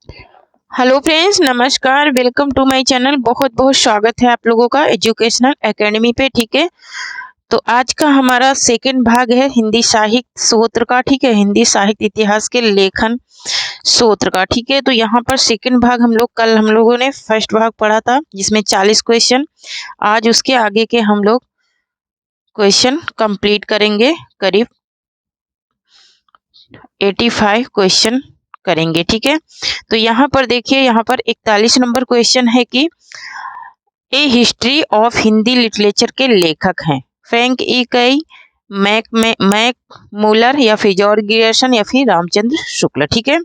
Hello friends, नमस्कार। Welcome to my channel. बहुत बहुत स्वागत है आप लोगों का एजुकेशनल एकेडमी पे। ठीक है, तो आज का हमारा सेकंड भाग है हिंदी साहित्य सूत्र का। ठीक है, हिंदी साहित्य इतिहास के लेखन सूत्र का। ठीक है, तो यहाँ पर सेकंड भाग कल हम लोगों ने फर्स्ट भाग पढ़ा था जिसमें 40 क्वेश्चन। आज उसके आगे के हम लोग क्वेश्चन कंप्लीट करेंगे। करीब 85 क्वेश्चन करेंगे। ठीक है, तो यहाँ पर देखिए, यहाँ पर 41 नंबर क्वेश्चन है कि ए हिस्ट्री ऑफ हिंदी लिटरेचर के लेखक हैं फ्रैंक ई कई, मैक मूलर या फिर जॉर्ज ग्रियर्सन या फिर रामचंद्र शुक्ल। ठीक है,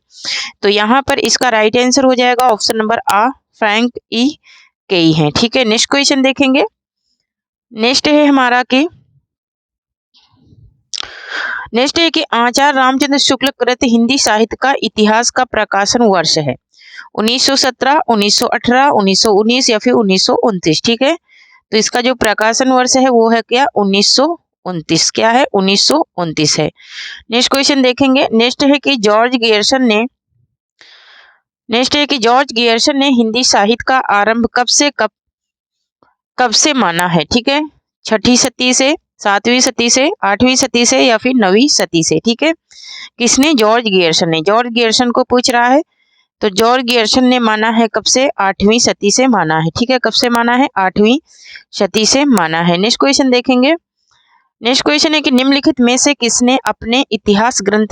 तो यहाँ पर इसका राइट आंसर हो जाएगा ऑप्शन नंबर आ, फ्रैंक ई कई है। ठीक है, नेक्स्ट क्वेश्चन देखेंगे। नेक्स्ट है हमारा कि आचार्य रामचंद्र शुक्ल कृत हिंदी साहित्य का इतिहास का प्रकाशन वर्ष है 1917, 1918, 1919 या फिर 1929। ठीक है, तो इसका जो प्रकाशन वर्ष है वो है क्या, 1929। क्या है, 1929 है। नेक्स्ट क्वेश्चन देखेंगे। नेक्स्ट है कि जॉर्ज गियर्सन ने हिंदी साहित्य का आरंभ कब से माना है। ठीक है, छठी सदी से, सातवीं सदी से, आठवीं सदी से या फिर नवीं सदी से। ठीक है, किसने, जॉर्ज गियर्सन ने। जॉर्ज गियर्सन को पूछ रहा है, तो जॉर्ज गियर्सन ने माना है कब से, 8वीं सदी से माना है। ठीक है, कब से माना है, 8वीं सदी से माना है। नेक्स्ट क्वेश्चन देखेंगे। नेक्स्ट क्वेश्चन है कि निम्नलिखित में से किसने अपने इतिहास ग्रंथ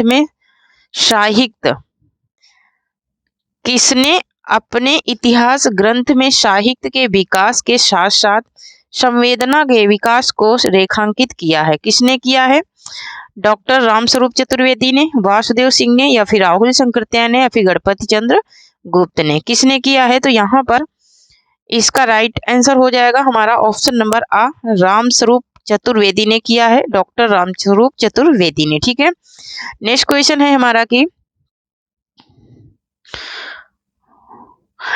में साहित्य के विकास के साथ साथ संवेदना के विकास को रेखांकित किया है। किसने किया है, डॉक्टर रामस्वरूप चतुर्वेदी ने, वासुदेव सिंह ने या फिर राहुल शंकरत्यायन ने या फिर गणपति चंद्र गुप्त ने। किसने किया है, तो यहाँ पर इसका राइट आंसर हो जाएगा हमारा ऑप्शन नंबर आ, रामस्वरूप चतुर्वेदी ने किया है, डॉक्टर रामस्वरूप चतुर्वेदी ने। ठीक है, नेक्स्ट क्वेश्चन है हमारा कि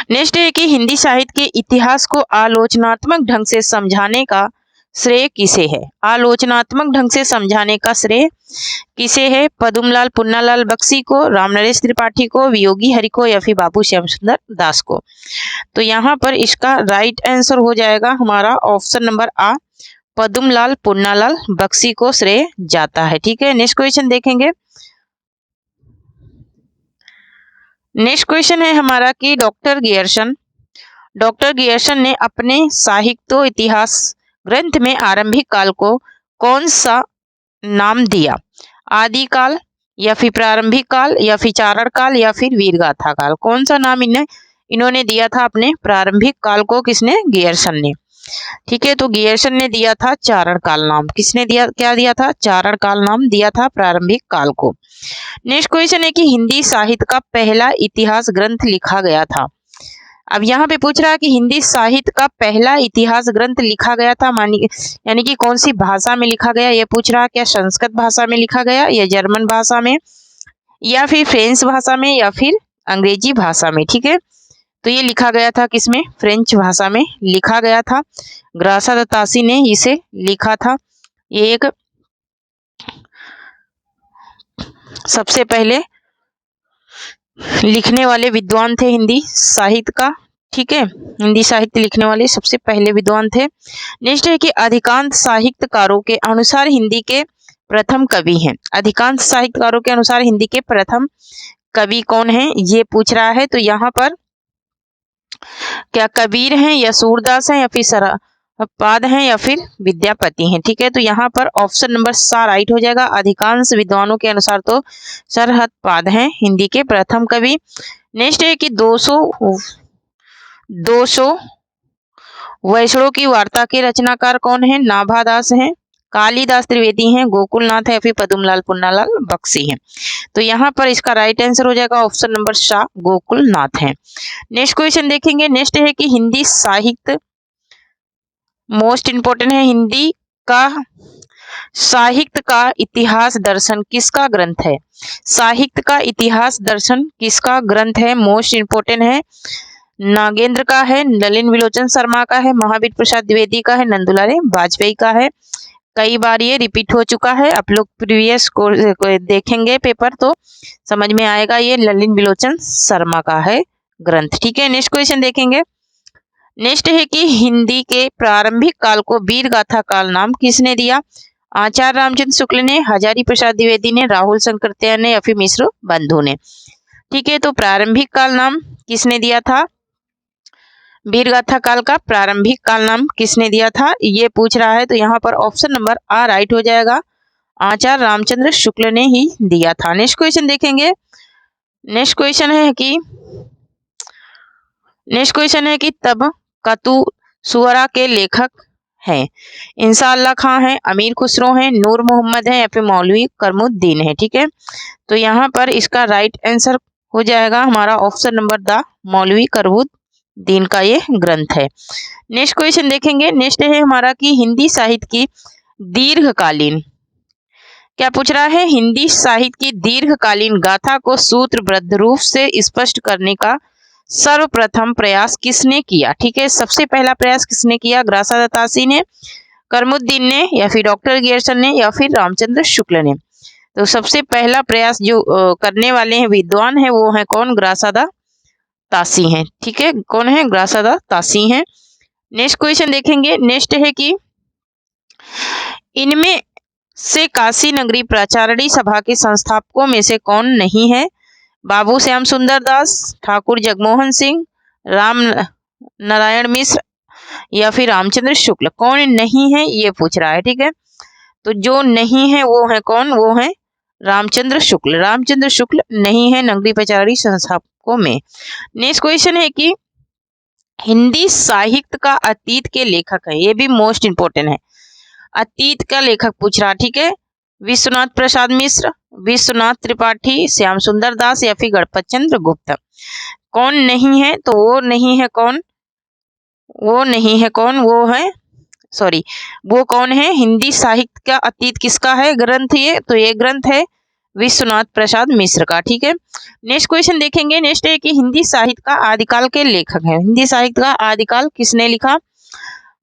नेक्स्ट है कि हिंदी साहित्य के इतिहास को आलोचनात्मक ढंग से समझाने का श्रेय किसे है। आलोचनात्मक ढंग से समझाने का श्रेय किसे है, पद्मलाल पुन्नालाल बख्शी को, रामनरेश त्रिपाठी को, वियोगी हरि को या फिर बाबू श्याम सुंदर दास को। तो यहाँ पर इसका राइट आंसर हो जाएगा हमारा ऑप्शन नंबर आ, पद्मलाल पुन्नालाल बख्शी को श्रेय जाता है। ठीक है, नेक्स्ट क्वेश्चन देखेंगे। नेक्स्ट क्वेश्चन है हमारा कि डॉक्टर गियर्सन ने अपने साहित्य इतिहास ग्रंथ में आरंभिक काल को कौन सा नाम दिया, आदिकाल या फिर प्रारंभिक काल या फिर चारण काल या फिर वीरगाथा काल। कौन सा नाम इन्होंने दिया था अपने प्रारंभिक काल को, किसने, गियर्सन ने। ठीक है, तो गियर्सन ने दिया था चारण काल नाम। किसने दिया, क्या दिया था, चारण काल नाम दिया था प्रारंभिक काल को। नेक्स्ट क्वेश्चन है कि हिंदी साहित्य का पहला इतिहास ग्रंथ लिखा गया था। अब यहाँ पे पूछ रहा है कि हिंदी साहित्य का पहला इतिहास ग्रंथ लिखा गया था यानी कि कौन सी भाषा में लिखा गया, ये पूछ रहा है। क्या संस्कृत भाषा में लिखा गया, या जर्मन भाषा में, या फिर फ्रेंच भाषा में, या फिर अंग्रेजी भाषा में। ठीक है, तो ये लिखा गया था किसमें, फ्रेंच भाषा में लिखा गया था। ग्रासा दत्तासी ने इसे लिखा था। ये एक सबसे पहले लिखने वाले विद्वान थे हिंदी साहित्य का। ठीक है, हिंदी साहित्य लिखने वाले सबसे पहले विद्वान थे। नेक्स्ट है कि अधिकांश साहित्यकारों के अनुसार हिंदी के प्रथम कवि हैं। अधिकांश साहित्यकारों के अनुसार हिंदी के प्रथम कवि कौन है, ये पूछ रहा है। तो यहाँ पर क्या कबीर हैं, या सूरदास हैं, या फिर सरहदपाद हैं, या फिर विद्यापति हैं। ठीक है, तो यहाँ पर ऑप्शन नंबर सा राइट हो जाएगा। अधिकांश विद्वानों के अनुसार तो सरहदपाद हैं हिंदी के प्रथम कवि। नेक्स्ट है कि 200 वैष्णों की वार्ता के रचनाकार कौन है, नाभादास हैं, कालिदास त्रिवेदी हैं, गोकुलनाथ है, फिर पद्मलाल पुन्नालाल बख्शी हैं। तो यहाँ पर इसका राइट आंसर हो जाएगा ऑप्शन नंबर सा, गोकुलनाथ है। नेक्स्ट क्वेश्चन देखेंगे। नेक्स्ट है कि हिंदी साहित्य मोस्ट इंपोर्टेंट है, हिंदी का साहित्य का इतिहास दर्शन किसका ग्रंथ है। साहित्य का इतिहास दर्शन किसका ग्रंथ है, मोस्ट इंपोर्टेंट है। नागेंद्र का है, नलिन विलोचन शर्मा का है, महावीर प्रसाद द्विवेदी का है, नंदुलाल वाजपेयी का है। कई बार ये रिपीट हो चुका है। आप लोग प्रीवियस को देखेंगे पेपर तो समझ में आएगा। ये ललित बिलोचन शर्मा का है ग्रंथ। ठीक है, नेक्स्ट क्वेश्चन देखेंगे। नेक्स्ट है कि हिंदी के प्रारंभिक काल को वीर गाथा काल नाम किसने दिया? आचार्य रामचंद्र शुक्ल ने, हजारी प्रसाद द्विवेदी ने, राहुल शंकराचार्य ने या फिर मिश्र बंधु ने। ठीक है, तो प्रारंभिक काल नाम किसने दिया था? वीर गाथा काल का प्रारंभिक काल नाम किसने दिया था, ये पूछ रहा है। तो यहाँ पर ऑप्शन नंबर आ राइट हो जाएगा, आचार्य रामचंद्र शुक्ल ने ही दिया था। नेक्स्ट क्वेश्चन देखेंगे। नेक्स्ट क्वेश्चन है कि तब कतु सुअरा के लेखक हैं? इंशाअल्लाह खां है, अमीर खुसरो है, नूर मोहम्मद है या फिर मौलवी करमुद्दीन है। ठीक है, तो यहाँ पर इसका राइट आंसर हो जाएगा हमारा ऑप्शन नंबर द मौलवी करमुद्दीन का ये ग्रंथ है। नेक्स्ट क्वेश्चन देखेंगे। नेक्स्ट है हमारा कि हिंदी साहित्य की दीर्घकालीन, क्या पूछ रहा है? हिंदी साहित्य की दीर्घकालीन गाथा को सूत्रबद्ध रूप से स्पष्ट करने का सर्वप्रथम प्रयास किसने किया? ठीक है, सबसे पहला प्रयास किसने किया? ग्रासा दत्तासी ने, करमुद्दीन ने या फिर डॉक्टर गियर्सन ने या फिर रामचंद्र शुक्ल ने। तो सबसे पहला प्रयास जो करने वाले हैं विद्वान है वो है कौन? ग्रासा दत्तासी हैं। ठीक है, कौन है? ग्रासा दत्तासी हैं। नेक्स्ट क्वेश्चन देखेंगे। नेक्स्ट है कि इनमें से काशी नगरी प्राचारणी सभा के संस्थापकों में से कौन नहीं है? बाबू श्याम सुंदर दास, ठाकुर जगमोहन सिंह, राम नारायण मिश्र या फिर रामचंद्र शुक्ल। कौन नहीं है ये पूछ रहा है। ठीक है, तो जो नहीं है वो है कौन? वो है रामचंद्र शुक्ल। रामचंद्र शुक्ल नहीं है नगरी प्राचारणी संस्थापकों में। नेक्स्ट क्वेश्चन है कि हिंदी साहित्य का अतीत के लेखक है, ये भी मोस्ट इंपोर्टेंट है। अतीत का लेखक पूछ रहा। ठीक है, विश्वनाथ प्रसाद मिश्र, विश्वनाथ त्रिपाठी, श्याम सुंदर दास या फिर गणपत चंद्र गुप्त। कौन नहीं है? तो वो नहीं है कौन? वो नहीं है कौन? वो है वो कौन है? हिंदी साहित्य का अतीत किसका है ग्रंथ ये? तो ये ग्रंथ है विश्वनाथ प्रसाद मिश्र का। ठीक है, नेक्स्ट क्वेश्चन देखेंगे। नेक्स्ट है कि हिंदी साहित्य का आदिकाल के लेखक हैं। हिंदी साहित्य का आदिकाल किसने लिखा?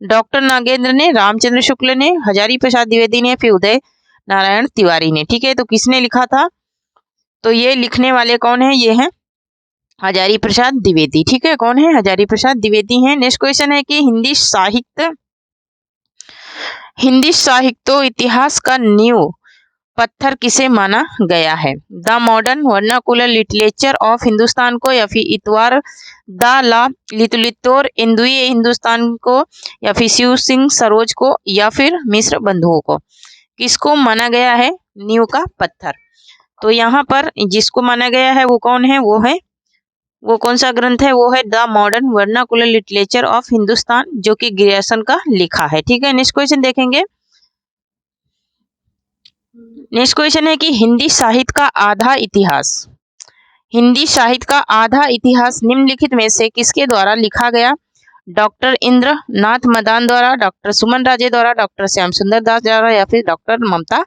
डॉक्टर नागेंद्र ने, रामचंद्र शुक्ल ने, हजारी प्रसाद द्विवेदी ने, फिर उदय नारायण तिवारी ने। ठीक है, तो किसने लिखा था? तो ये लिखने वाले कौन है? ये है हजारी प्रसाद द्विवेदी। ठीक है, कौन है? हजारी प्रसाद द्विवेदी हैं। नेक्स्ट क्वेश्चन है कि हिंदी साहित्य इतिहास का नींव पत्थर किसे माना गया है? The modern vernacular literature of Hindustan को या फिर इतवार द ला लितुलितोर इंदुई हिंदुस्तान को या फिर शिव सिंह सरोज को या फिर मिश्र बंधुओं को। किसको माना गया है नींव का पत्थर? तो यहाँ पर जिसको माना गया है वो कौन है? वो कौन सा ग्रंथ है? वो है the modern vernacular literature of Hindustan, जो कि ग्रियर्सन का लिखा है। ठीक है, नेक्स्ट क्वेश्चन देखेंगे। नेक्स्ट क्वेश्चन है कि हिंदी साहित्य का आधा इतिहास। हिंदी साहित्य का आधा इतिहास निम्नलिखित में से किसके द्वारा लिखा गया? डॉक्टर इंद्र नाथ मदान द्वारा, डॉक्टर सुमन राजे द्वारा, डॉक्टर श्याम सुंदर दास द्वारा या फिर डॉक्टर ममता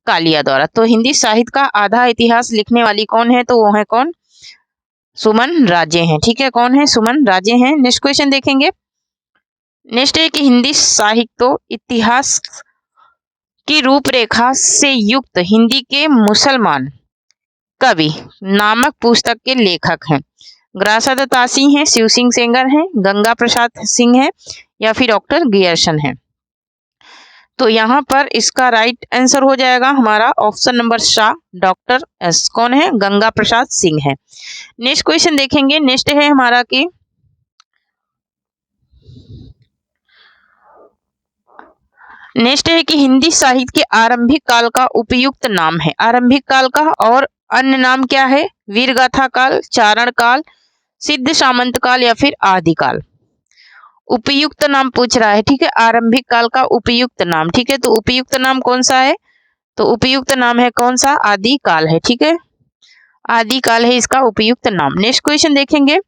कालिया द्वारा। तो हिंदी साहित्य का आधा इतिहास लिखने वाली कौन है? तो वो है कौन? सुमन राजे हैं। ठीक है, कौन है? सुमन राजे हैं। नेक्स्ट क्वेश्चन देखेंगे। नेक्स्ट है कि हिंदी साहित्य इतिहास की रूपरेखा से युक्त हिंदी के मुसलमान कवि नामक पुस्तक के लेखक हैं। ग्रासा दत्तासी हैं, शिव सिंह सेंगर हैं, गंगा प्रसाद सिंह हैं या फिर डॉक्टर गियर्सन हैं। तो यहाँ पर इसका राइट आंसर हो जाएगा हमारा option number Shah, doctor S. कौन है? गंगा प्रसाद सिंह है। नेक्स्ट क्वेश्चन देखेंगे। नेक्स्ट है हमारा कि नेक्स्ट है कि हिंदी साहित्य के आरंभिक काल का उपयुक्त नाम है। आरंभिक काल का और अन्य नाम क्या है? वीरगाथा काल, चारण काल, सिद्ध सामंत काल या फिर आदिकाल। उपयुक्त नाम पूछ रहा है। ठीक है, आरंभिक काल का उपयुक्त नाम। ठीक है, तो उपयुक्त नाम कौन सा है? तो उपयुक्त नाम है कौन सा? आदिकाल है। ठीक है, आदिकाल है इसका उपयुक्त नाम। नेक्स्ट क्वेश्चन देखेंगे।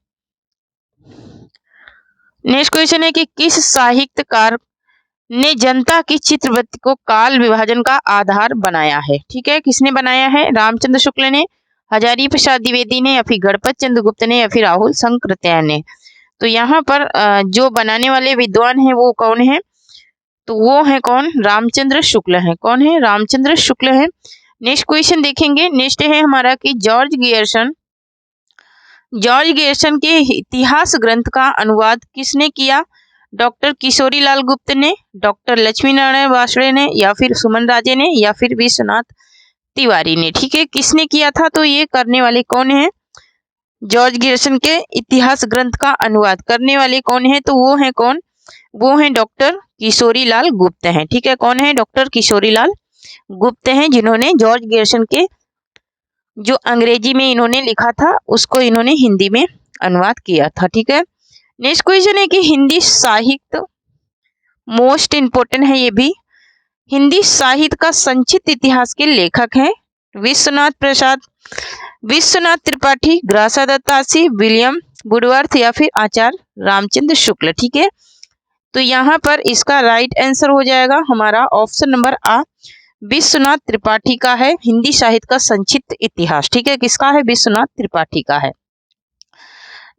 नेक्स्ट क्वेश्चन है कि किस साहित्यकार ने जनता की चित्रवृत्ति को काल विभाजन का आधार बनाया है? ठीक है, किसने बनाया है? रामचंद्र शुक्ल ने, हजारी प्रसाद द्विवेदी ने या फिर गणपत चंद्र गुप्त ने या फिर राहुल शंकराचार्य ने। तो यहाँ पर जो बनाने वाले विद्वान हैं वो कौन है? तो वो है कौन, रामचंद्र शुक्ल है। कौन है, रामचंद्र शुक्ल है। नेक्स्ट क्वेश्चन देखेंगे। नेक्स्ट है हमारा कि जॉर्ज ग्रियर्सन के इतिहास ग्रंथ का अनुवाद किसने किया? डॉक्टर किशोरीलाल गुप्त ने, डॉक्टर लक्ष्मी नारायण वार्ष्णेय ने, या फिर सुमन राजे ने, या फिर विश्वनाथ तिवारी ने। ठीक है, किसने किया था? तो ये करने वाले कौन है? जॉर्ज ग्रियर्सन के इतिहास ग्रंथ का अनुवाद करने वाले कौन है? तो वो है कौन, वो है डॉक्टर किशोरीलाल गुप्त हैं। ठीक है, कौन है? डॉक्टर किशोरीलाल गुप्त हैं, जिन्होंने जॉर्ज ग्रियर्सन के जो अंग्रेजी में इन्होंने लिखा था उसको इन्होंने हिंदी में अनुवाद किया था। ठीक है, नेक्स्ट क्वेश्चन है कि हिंदी साहित्य, मोस्ट इंपोर्टेंट है ये भी, हिंदी साहित्य का संक्षिप्त इतिहास के लेखक हैं विश्वनाथ त्रिपाठी, ग्रासा दत्तासी, विलियम वुडवर्थ, या फिर आचार्य रामचंद्र शुक्ल। ठीक है, तो यहाँ पर इसका राइट आंसर हो जाएगा हमारा ऑप्शन नंबर आ, विश्वनाथ त्रिपाठी का है हिंदी साहित्य का संक्षिप्त इतिहास। ठीक है, किसका है? विश्वनाथ त्रिपाठी का है।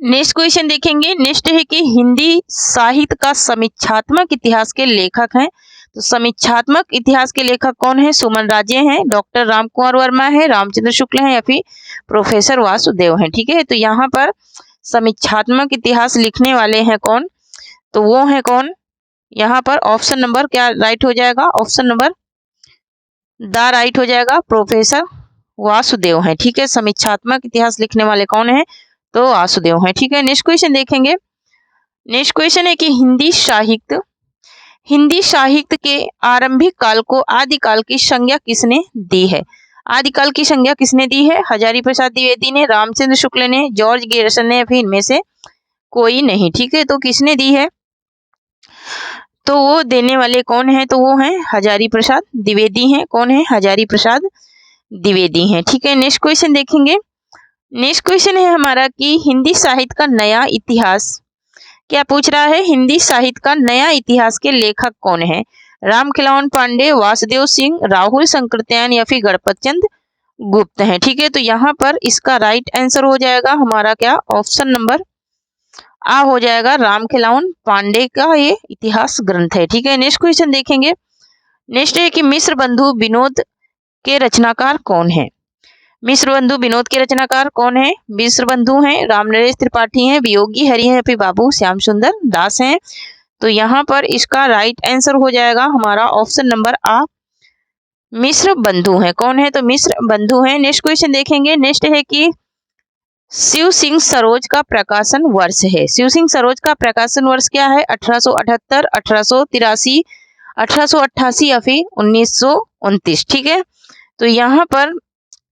नेक्स्ट क्वेश्चन देखेंगे। नेक्स्ट है कि हिंदी साहित्य का समीक्षात्मक इतिहास के लेखक हैं। तो समीक्षात्मक इतिहास के लेखक कौन है? सुमन राजे हैं, डॉक्टर राम कुमार वर्मा है, रामचंद्र शुक्ल हैं, या फिर प्रोफेसर वासुदेव हैं। ठीक है, तो यहाँ पर समीक्षात्मक इतिहास लिखने वाले हैं कौन? तो वो है कौन? यहाँ पर ऑप्शन नंबर क्या राइट हो जाएगा? ऑप्शन नंबर द राइट हो जाएगा, प्रोफेसर वासुदेव हैं। ठीक है, समीक्षात्मक इतिहास लिखने वाले कौन है? तो वासुदेव हैं। ठीक है, नेक्स्ट क्वेश्चन देखेंगे। नेक्स्ट क्वेश्चन है कि हिंदी साहित्य के आरंभिक काल को आदिकाल की संज्ञा किसने दी है? आदिकाल की संज्ञा किसने दी है? हजारी प्रसाद द्विवेदी ने, रामचंद्र शुक्ल ने, जॉर्ज ग्रियर्सन ने, फिर इनमें से कोई नहीं। ठीक है, तो किसने दी है? तो वो देने वाले कौन है? तो वो हैं हजारी प्रसाद द्विवेदी हैं। कौन है? हजारी प्रसाद द्विवेदी हैं। ठीक है, नेक्स्ट क्वेश्चन देखेंगे। नेक्स्ट क्वेश्चन है हमारा कि हिंदी साहित्य का नया इतिहास, क्या पूछ रहा है? हिंदी साहित्य का नया इतिहास के लेखक कौन है? रामखिलावन पांडे, वासुदेव सिंह, राहुल संकृत्यायन, या फिर गणपत चंद्र गुप्त हैं। ठीक है, तो यहाँ पर इसका राइट आंसर हो जाएगा हमारा क्या? ऑप्शन नंबर आ हो जाएगा, रामखिलावन पांडे का ये इतिहास ग्रंथ है। ठीक है, नेक्स्ट क्वेश्चन देखेंगे। नेक्स्ट है कि मिश्र बंधु विनोद के रचनाकार कौन है? मिश्र बंधु विनोद के रचनाकार कौन है? मिश्र बंधु हैं रामनरेश त्रिपाठी हैं, वियोगी हरि हैं, फिर बाबू श्याम सुंदर दास हैं। तो यहाँ पर इसका राइट आंसर हो जाएगा हमारा ऑप्शन नंबर आ, मिश्र बंधु हैं। कौन है? तो मिश्र बंधु हैं। नेक्स्ट क्वेश्चन देखेंगे। नेक्स्ट है कि शिव सिंह सरोज का प्रकाशन वर्ष है। शिव सिंह सरोज का प्रकाशन वर्ष क्या है? 1878, 1883, 1888, या फिर 1929। ठीक है, तो यहाँ पर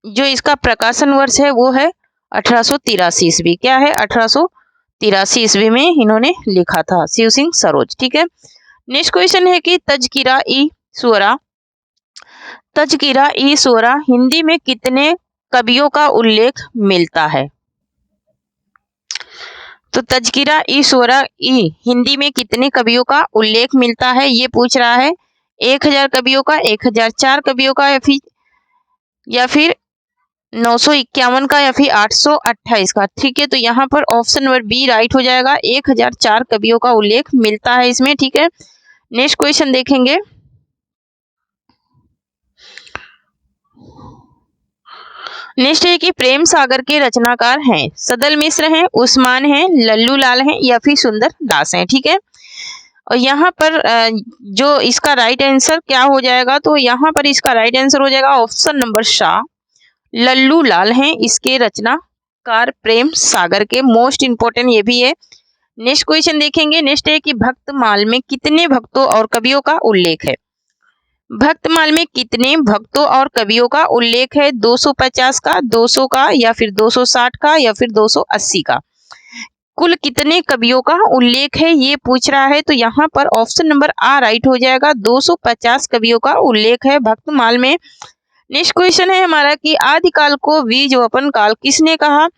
जो इसका प्रकाशन वर्ष है वो है 1883 ईस्वी। क्या है? 1883 ईस्वी में इन्होंने लिखा था शिव सिंह सरोज। ठीक है, नेक्स्ट क्वेश्चन है कि तजकिरा ई स्वरा हिंदी में कितने कवियों का उल्लेख मिलता है? तो तजकिरा ई स्वरा हिंदी में कितने कवियों का उल्लेख मिलता है ये पूछ रहा है। 1000 कवियों का, 1004 कवियों का, या फिर 951 का, या फिर 828 का। ठीक है, तो यहाँ पर ऑप्शन नंबर बी राइट हो जाएगा, 1004 कवियों का उल्लेख मिलता है इसमें। ठीक है, नेक्स्ट क्वेश्चन देखेंगे। नेक्स्ट है कि प्रेम सागर के रचनाकार हैं सदल मिश्र हैं, उस्मान हैं, लल्लू लाल हैं, या फिर सुंदर दास हैं। ठीक है, और यहाँ पर जो इसका राइट आंसर क्या हो जाएगा? तो यहाँ पर इसका राइट आंसर हो जाएगा ऑप्शन नंबर शाह, लल्लू लाल हैं इसके रचनाकार प्रेम सागर के। मोस्ट इंपोर्टेंट ये भी है। नेक्स्ट क्वेश्चन देखेंगे। नेक्स्ट है कि भक्तमाल में कितने भक्तों और कवियों का उल्लेख है? भक्तमाल में कितने भक्तों और कवियों का उल्लेख है? 250 का, 200 का, या फिर 260 का, या फिर 280 का। कुल कितने कवियों का उल्लेख है ये पूछ रहा है। तो यहाँ पर ऑप्शन नंबर आ राइट हो जाएगा, 250 कवियों का उल्लेख है भक्तमाल में। नेक्स्ट क्वेश्चन है हमारा कि आदिकाल को बीजवपन काल किसने कहा?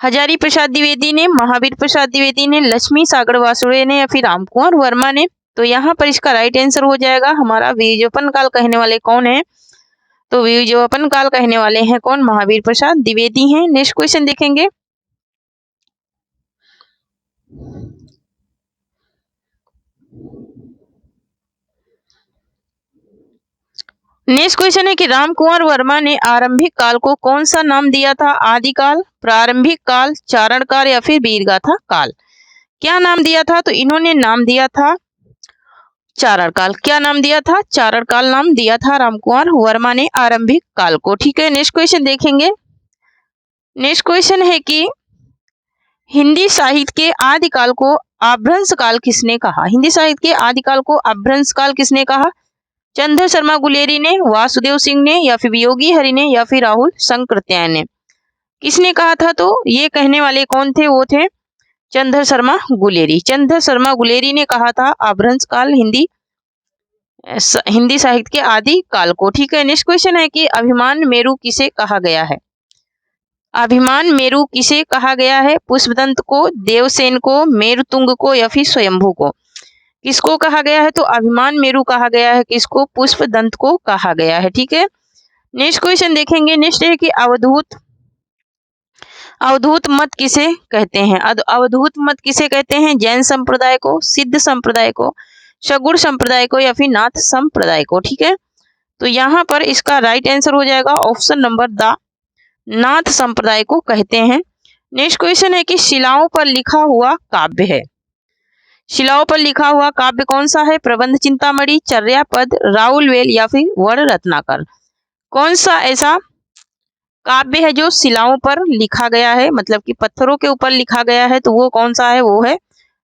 हजारी प्रसाद द्विवेदी ने, महावीर प्रसाद द्विवेदी ने, लक्ष्मी सागर वासुदेव ने, या फिर रामकुमार वर्मा ने। तो यहाँ पर इसका राइट आंसर हो जाएगा हमारा, बीजवपन काल कहने वाले कौन है? तो बीजवपन काल कहने वाले हैं कौन? महावीर प्रसाद द्विवेदी हैं। नेक्स्ट क्वेश्चन देखेंगे। नेक्स्ट क्वेश्चन है कि रामकुमार वर्मा ने आरंभिक काल को कौन सा नाम दिया था? आदिकाल, प्रारंभिक काल, चारण काल या फिर वीरगाथा काल? क्या नाम दिया था? तो इन्होंने नाम दिया था चारण काल। क्या नाम दिया था? चारण काल नाम दिया था रामकुमार वर्मा ने आरंभिक काल को। ठीक है, नेक्स्ट क्वेश्चन देखेंगे। नेक्स्ट क्वेश्चन है कि हिंदी साहित्य के आदिकाल को अपभ्रंश काल किसने कहा? हिंदी साहित्य के आदिकाल को अपभ्रंश काल किसने कहा? चंद्र शर्मा गुलेरी ने, वासुदेव सिंह ने या फिर योगी हरि ने या फिर राहुल शंकरत्यायन ने? किसने कहा था? तो ये कहने वाले कौन थे? वो थे चंद्र शर्मा गुलेरी। चंद्र शर्मा गुलेरी ने कहा था अपभ्रंश काल हिंदी साहित्य के आदि काल को। ठीक है, नेक्स्ट क्वेश्चन है कि अभिमान मेरु किसे कहा गया है? अभिमान मेरु किसे कहा गया है? पुष्पदंत को, देवसेन को, मेरुतुंग को या फिर स्वयंभू को? किसको कहा गया है? तो अभिमान मेरु कहा गया है। किसको? पुष्पदंत को कहा गया है। ठीक है, नेक्स्ट क्वेश्चन देखेंगे। नेक्स्ट है कि अवधूत मत किसे कहते हैं? अवधूत मत किसे कहते हैं? जैन संप्रदाय को, सिद्ध संप्रदाय को, सगुण संप्रदाय को या फिर नाथ संप्रदाय को? ठीक है, तो यहाँ पर इसका राइट आंसर हो जाएगा ऑप्शन नंबर द, नाथ संप्रदाय को कहते हैं। नेक्स्ट क्वेश्चन है कि शिलाओं पर लिखा हुआ काव्य है। शिलाओं पर लिखा हुआ काव्य कौन सा है? प्रबंध चिंतामणि, चर्यापद, राउलवेल या फिर वर्ण रत्नाकर? कौन सा ऐसा काव्य है जो शिलाओं पर लिखा गया है, मतलब कि पत्थरों के ऊपर लिखा गया है? तो वो कौन सा है? वो है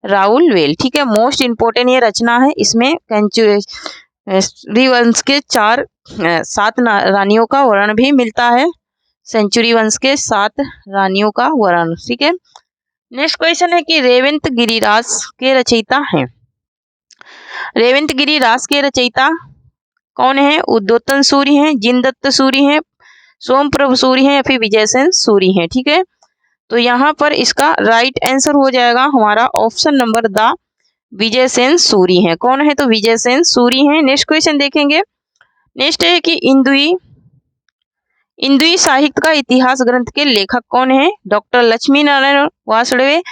राउलवेल। ठीक है, मोस्ट इंपोर्टेंट ये रचना है। इसमें सेंचुरी वंश के 7 रानियों का वर्णन भी मिलता है। सेंचुरी वंश के 7 रानियों का वर्णन। ठीक है, नेक्स्ट क्वेश्चन है कि रेवंत गिरिराज के रचयिता हैं। रेवंत गिरिराज के रचयिता कौन है? उद्योतन सूरी हैं, जिनदत्त सूरी हैं, सोमप्रभ सूरी हैं या फिर विजयसेन सूरी हैं? ठीक है, तो यहाँ पर इसका राइट आंसर हो जाएगा हमारा option number the, Vijaysen Suri हैं। कौन है? तो विजयसेन सूरी हैं। नेक्स्ट क्वेश्चन देखेंगे। नेक्स्ट है कि इंदुई साहित्य का इतिहास ग्रंथ के लेखक कौन है? डॉक्टर लक्ष्मी नारायण वासुदेव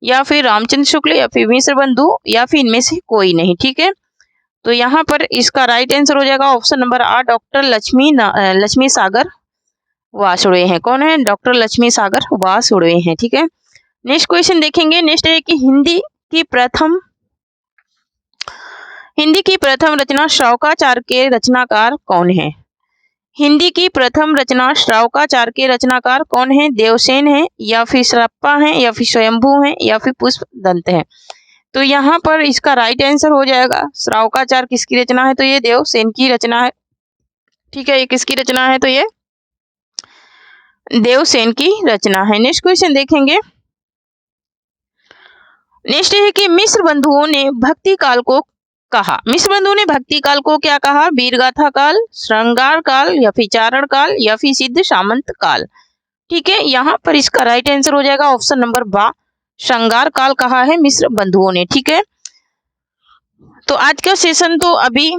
या फिर रामचंद्र शुक्ल या फिर मिश्र बंधु या फिर इनमें से कोई नहीं? ठीक है, तो यहाँ पर इसका राइट आंसर हो जाएगा ऑप्शन नंबर आ, डॉक्टर लक्ष्मी सागर वासुदेव हैं। कौन है? डॉक्टर लक्ष्मी सागर वासुदेव हैं। ठीक है, नेक्स्ट क्वेश्चन देखेंगे। नेक्स्ट है कि हिंदी की प्रथम रचना श्रावकाचार के रचनाकार कौन है? हिंदी की प्रथम रचना श्रावकाचार के रचनाकार कौन है? देवसेन है या फिर सरप्पा है या फिर स्वयंभू है या फिर पुष्पदंत है? तो यहाँ पर इसका राइट आंसर हो जाएगा श्रावकाचार किसकी रचना है? तो ये देवसेन की रचना है। ठीक है, ये किसकी रचना है? तो ये देवसेन की रचना है। नेक्स्ट क्वेश्चन देखेंगे। नेक्स्ट है कि मिश्र बंधुओं ने भक्ति काल को कहा। मिश्र बंधुओं ने भक्ति काल को क्या कहा? वीरगाथा काल, श्रृंगार काल या फिर चारण काल या फिर सिद्ध सामंत काल? ठीक है, यहाँ पर इसका राइट आंसर हो जाएगा ऑप्शन नंबर बा, श्रृंगार काल कहा है मिश्र बंधुओं ने। ठीक है, तो आज का सेशन तो अभी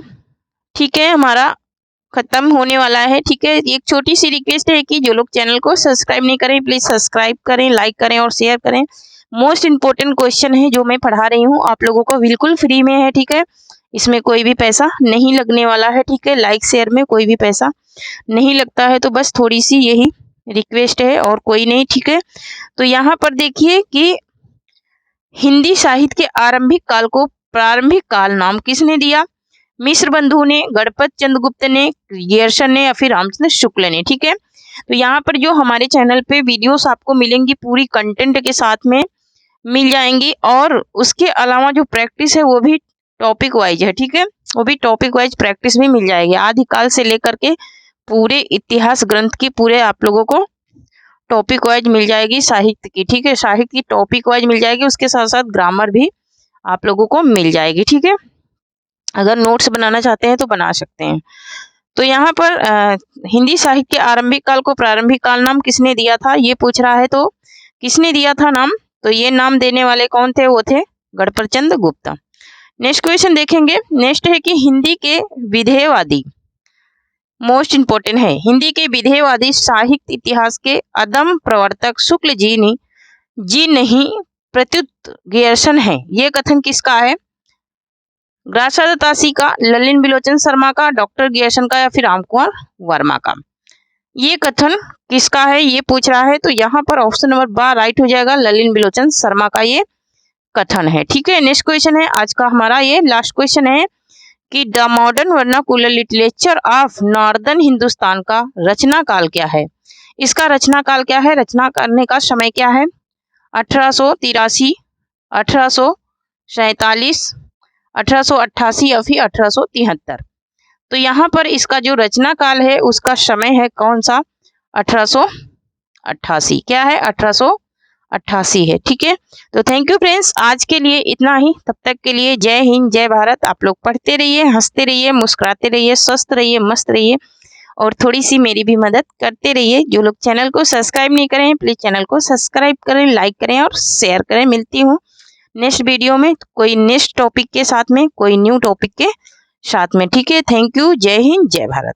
ठीक है हमारा खत्म होने वाला है। ठीक है, एक छोटी सी रिक्वेस्ट है कि जो लोग चैनल को सब्सक्राइब नहीं करें प्लीज सब्सक्राइब करें, लाइक करें और शेयर करें। मोस्ट इंपोर्टेंट क्वेश्चन है जो मैं पढ़ा रही हूँ, आप लोगों को बिल्कुल फ्री में है। ठीक है, इसमें कोई भी पैसा नहीं लगने वाला है। ठीक है, लाइक शेयर में कोई भी पैसा नहीं लगता है, तो बस थोड़ी सी यही रिक्वेस्ट है और कोई नहीं। ठीक है, तो यहाँ पर देखिए कि हिंदी साहित्य के आरंभिक काल को प्रारंभिक काल नाम किसने दिया? मिश्र बंधु ने, गणपत चंद्रगुप्त ने, गियर्सन ने या फिर रामचंद्र शुक्ल ने? ठीक है, तो यहाँ पर जो हमारे चैनल पे वीडियोस आपको मिलेंगी पूरी कंटेंट के साथ में मिल जाएंगी, और उसके अलावा जो प्रैक्टिस है वो भी टॉपिक वाइज है। ठीक है, वो भी टॉपिक वाइज प्रैक्टिस भी मिल जाएगी, आदिकाल से लेकर के पूरे इतिहास ग्रंथ की पूरे आप लोगों को टॉपिक वाइज मिल जाएगी साहित्य की। ठीक है, साहित्य की टॉपिक वाइज मिल जाएगी, उसके साथ साथ ग्रामर भी आप लोगों को मिल जाएगी। ठीक है, अगर नोट्स बनाना चाहते हैं तो बना सकते हैं। तो यहाँ पर हिंदी साहित्य के आरंभिक काल को प्रारंभिक काल नाम किसने दिया था ये पूछ रहा है, तो किसने दिया था नाम? तो ये नाम देने वाले कौन थे? वो थे गणपत चंद्रगुप्त। नेक्स्ट क्वेश्चन देखेंगे। नेक्स्ट है कि हिंदी के विधेयवादी, मोस्ट इंपोर्टेंट है, हिंदी के विधेयवादी साहित्य इतिहास के अदम प्रवर्तक शुक्ल जी नहीं प्रत्युत गियर्सन है, ये कथन किसका है? ग्रासा दत्तासी का, ललिन बिलोचन शर्मा का, डॉक्टर गियर्सन का या फिर राम कुमार वर्मा का। ये कथन किसका है ये पूछ रहा है, तो यहाँ पर ऑप्शन नंबर 12 राइट हो जाएगा, ललिन बिलोचन शर्मा का ये कथन है। ठीक है, नेक्स्ट क्वेश्चन है आज का हमारा, ये लास्ट क्वेश्चन है कि the modern vernacular literature of northern Hindustan का रचना काल क्या है। इसका रचना काल क्या है, रचना करने का समय क्या है, 1883, 1847, 1888 या फिर 1873। तो यहाँ पर इसका जो रचना काल है उसका समय है कौन सा, 1888। क्या है, 1888 है। ठीक है, तो थैंक यू फ्रेंड्स, आज के लिए इतना ही। तब तक के लिए जय हिंद, जय भारत। आप लोग पढ़ते रहिए, हंसते रहिए, मुस्कुराते रहिए, स्वस्थ रहिए, मस्त रहिए और थोड़ी सी मेरी भी मदद करते रहिए। जो लोग चैनल को सब्सक्राइब नहीं करें प्लीज़ चैनल को सब्सक्राइब करें, लाइक करें और शेयर करें। मिलती हूँ नेक्स्ट वीडियो में कोई नेक्स्ट टॉपिक के साथ में, कोई न्यू टॉपिक के साथ में। ठीक है, थैंक यू, जय हिंद, जय भारत।